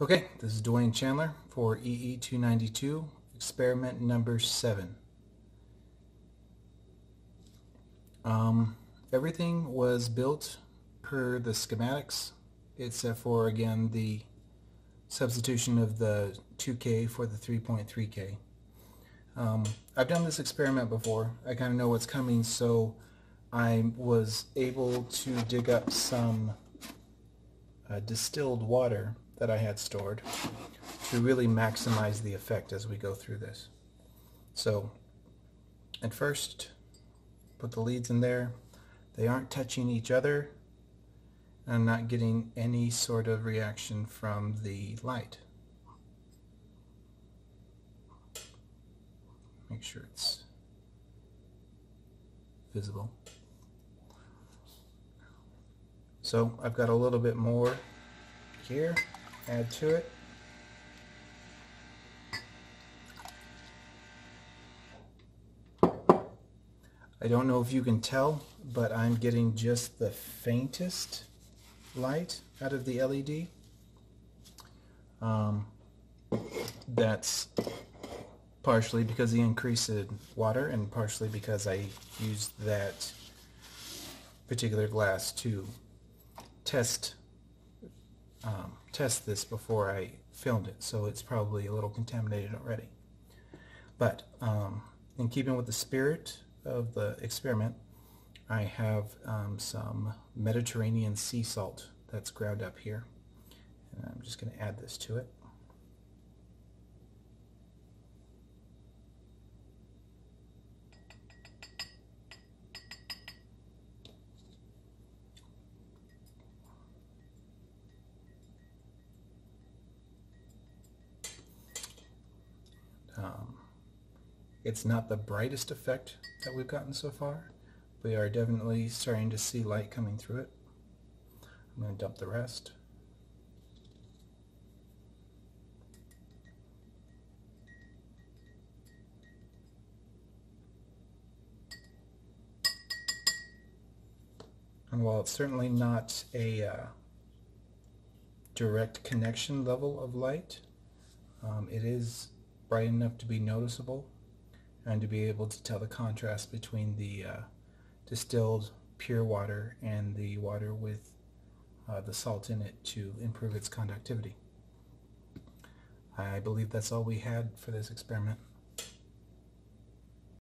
Okay, this is Dwayne Chandler for EE292, experiment number 7. Everything was built per the schematics, except for, again, the substitution of the 2K for the 3.3K. I've done this experiment before. I kind of know what's coming, so I was able to dig up some distilled water that I had stored to really maximize the effect as we go through this. So at first, put the leads in there. They aren't touching each other. I'm not getting any sort of reaction from the light. Make sure it's visible. So I've got a little bit more here. Add to it. I don't know if you can tell, but I'm getting just the faintest light out of the LED. That's partially because the increase in water and partially because I used that particular glass to test this before I filmed it, so it's probably a little contaminated already. But in keeping with the spirit of the experiment, I have some Mediterranean sea salt that's ground up here, and I'm just going to add this to it. It's not the brightest effect that we've gotten so far. We are definitely starting to see light coming through it. I'm going to dump the rest. And while it's certainly not a direct connection level of light, it is bright enough to be noticeable and to be able to tell the contrast between the distilled pure water and the water with the salt in it to improve its conductivity. I believe that's all we had for this experiment.